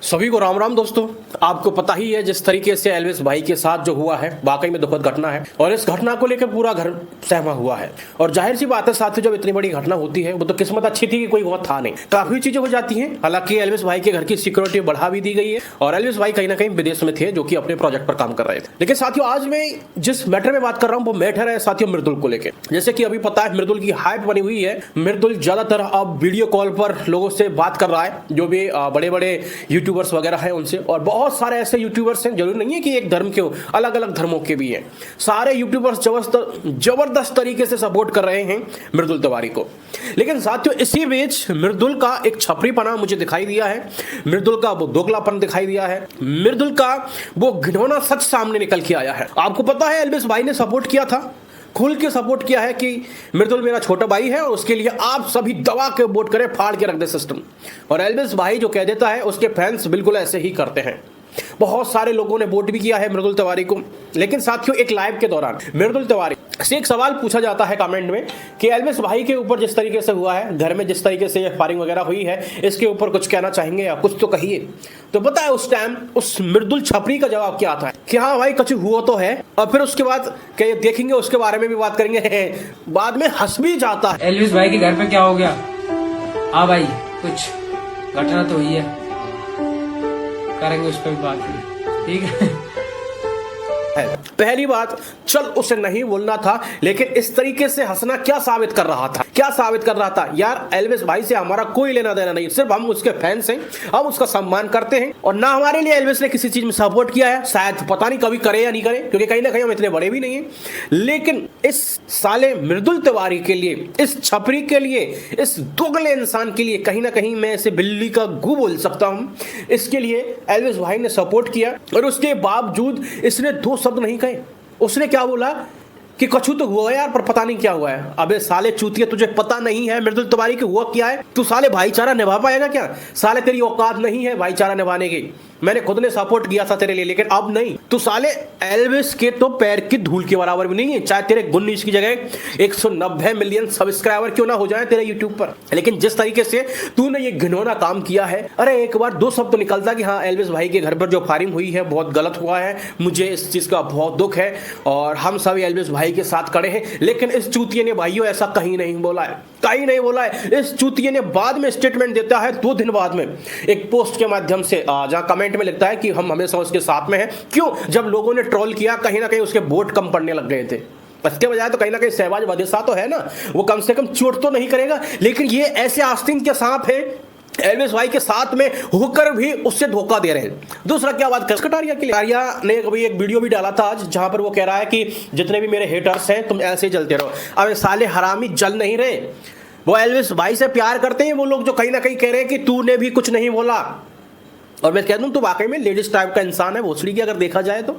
सभी को राम राम दोस्तों। आपको पता ही है जिस तरीके से एल्विस भाई के साथ जो हुआ है वाकई में दुखद घटना है और इस घटना को लेकर पूरा घर सहमा हुआ है। और जाहिर सी बात है साथियों, जब इतनी बड़ी घटना होती है वो तो किस्मत अच्छी थी कि कोई वहां था नहीं, काफी चीजें हो जाती हैं। हालांकि एल्विस भाई के घर की सिक्योरिटी बढ़ा भी दी गई है और एल्विस भाई कहीं ना कहीं विदेश में थे जो कि अपने प्रोजेक्ट पर काम कर रहे थे। लेकिन साथियों आज मैं जिस मैटर में बात कर रहा हूँ वो मैटर है साथियों मृदुल को लेकर। जैसे कि अभी पता है मृदुल की हाइप बनी हुई है। मृदुल ज्यादातर अब वीडियो कॉल पर लोगों से बात कर रहा है, जो भी बड़े बड़े यूट्यूबर्स वगैरह हैं उनसे, और बहुत सारे ऐसे यूट्यूबर्स हैं, जरूरी नहीं है कि एक धर्म के हो, अलग अलग धर्मों के भी हैं। सारे यूट्यूबर्स जबरदस्त तरीके से सपोर्ट कर रहे हैं मृदुल तिवारी को। लेकिन साथियों इसी बीच मृदुल का एक छपरीपना मुझे दिखाई दिया है, मृदुल का वो दोगलापन दिखाई दिया है, मृदुल का वो घिनौना सच सामने निकल के आया है। आपको पता है एल्विस भाई ने सपोर्ट किया था, खुल के सपोर्ट किया है कि मृदुल मेरा छोटा भाई है और उसके लिए आप सभी दबा के वोट करें, फाड़ के रख दे सिस्टम। और एल्विस भाई जो कह देता है उसके फैंस बिल्कुल ऐसे ही करते हैं। बहुत सारे लोगों ने वोट भी किया है मृदुल तिवारी को। लेकिन साथियों एक लाइव के दौरान मृदुल तिवारी से एक सवाल पूछा जाता है कमेंट में कि एल्विस भाई के ऊपर जिस तरीके से हुआ है, घर में जिस तरीके से फायरिंग वगैरह हुई है, इसके ऊपर कुछ कहना चाहेंगे या कुछ तो कहिए। तो पता है उस टाइम उस मृदुल छपरी का जवाब क्या आता है कि हाँ भाई कुछ हुआ तो है, और फिर उसके बाद देखेंगे, उसके बारे में भी बात करेंगे। बाद में हंस भी जाता है। एल्विस भाई के घर पे क्या हो गया? हाँ भाई कुछ घटना तो हुई है, करेंगे उस पर भी बात, ठीक है। पहली बात, चल उसे नहीं बोलना था, लेकिन इस तरीके से हंसना क्या साबित कर रहा था? क्या साबित कर रहा था? यार एल्विस भाई से हमारा कोई लेना देना नहीं, सिर्फ हम उसके फैंस हैं, हम उसका सम्मान करते हैं और ना हमारे लिए एल्विस ने किसी चीज में सपोर्ट किया है। शायद पता नहीं कभी करे या नहीं करे, क्योंकि कहीं ना कहीं हम इतने बड़े भी नहीं हैं। लेकिन इस साले मृदुल तिवारी के लिए, इस छपरी के लिए, इस दोगले इंसान के लिए कहीं ना कहीं मैं इसे बिल्ली का गू बोल सकता हूं, इसके लिए एल्विस भाई ने सपोर्ट किया। और उसके बावजूद इसने दो शब्द नहीं कहे। उसने क्या बोला कि कछु तो हुआ है यार, पर पता नहीं क्या हुआ है। अबे साले चूतिया, तुझे पता नहीं है मृदुल तिवारी की हुआ क्या है? तू साले भाईचारा निभा पाएगा क्या? साले तेरी औकात नहीं है भाईचारा निभाने की। मैंने खुद ने सपोर्ट किया था तेरे लिए, लेकिन अब नहीं। तू साले एल्विस के तो पैर की धूल के बराबर भी नहीं है, चाहे तेरे 19 की जगह 190 मिलियन सब्सक्राइबर क्यों ना हो जाए तेरे यूट्यूब पर। लेकिन जिस तरीके से तूने ये घिनौना काम किया है, अरे एक बार दो शब्द तो निकलता कि हाँ एल्विस भाई के घर पर जो फायरिंग हुई है बहुत गलत हुआ है, मुझे इस चीज का बहुत दुख है और हम सभी एल्विस भाई के साथ खड़े हैं। लेकिन इस चूतिये ने भाइयों ऐसा कहीं नहीं बोला है, कहीं नहीं बोला है। इस चूतिये ने बाद में स्टेटमेंट देता है 2 दिन बाद में एक पोस्ट के माध्यम से, जहां कमेंट में लिखता है कि हम हमेशा उसके साथ में हैं। क्यों? जब लोगों ने ट्रोल किया कहीं ना कहीं उसके वोट कम पड़ने लग गए थे। इसके बजाय तो कहीं ना कहीं शहबाज वदेसा तो है ना, वो कम से कम चोट तो नहीं करेगा। लेकिन ये ऐसे आस्तीन के सांप है एल्विस भाई के साथ में होकर भी उससे धोखा दे रहे हैं। दूसरा क्या बात कर कटारिया के लिए, कटारिया ने अभी एक वीडियो भी डाला था आज, जहां पर वो कह रहा है कि जितने भी मेरे हेटर्स हैं तुम ऐसे ही जलते रहो। अब साले हरामी जल नहीं रहे, वो एल्विस भाई से प्यार करते हैं वो लोग जो कहीं ना कहीं कह रहे हैं कि तूने भी कुछ नहीं बोला। और मैं कह दूं तो वाकई में लेडीज टाइप का इंसान है भोसड़ी की, अगर देखा जाए तो।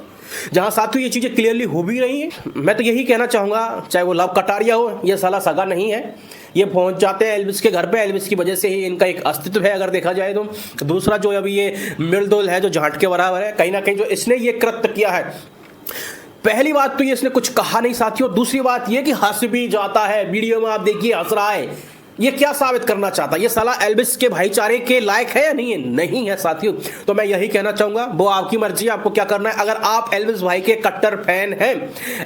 जहां साथियों ये चीजें क्लियरली हो भी रही हैं, मैं तो यही कहना चाहूंगा, चाहे वो लव कटारिया हो, ये साला सगा नहीं है, ये पहुंच जाते हैं एल्विस के घर पे, एल्विस की वजह से ही इनका एक अस्तित्व है अगर देखा जाए तो। दूसरा जो अभी ये मृदुल है जो झांट के बराबर है, कहीं ना कहीं जो इसने ये कृत्य किया है, पहली बात तो ये इसने कुछ कहा नहीं साथियों, दूसरी बात ये कि हंस भी जाता है। वीडियो में आप देखिए हंस रहा है। ये क्या साबित करना चाहता है? ये साला एल्विस के भाईचारे के लायक है या नहीं है? नहीं है साथियों। तो मैं यही कहना चाहूंगा, वो आपकी मर्जी, आपको क्या करना है। अगर आप एल्विस भाई के कट्टर फैन हैं,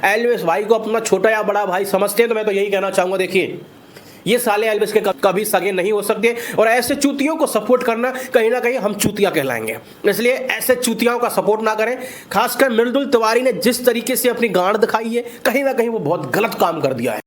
एल्विस भाई को अपना छोटा या बड़ा भाई समझते हैं, तो मैं तो यही कहना चाहूंगा, देखिए ये साले एल्विस के कभी सगे नहीं हो सकते और ऐसे चूतियों को सपोर्ट करना कहीं ना कहीं हम चूतिया कहलाएंगे। इसलिए ऐसे चूतियाओं का सपोर्ट ना करें। खासकर मृदुल तिवारी ने जिस तरीके से अपनी गांड दिखाई है, कहीं ना कहीं वो बहुत गलत काम कर दिया है।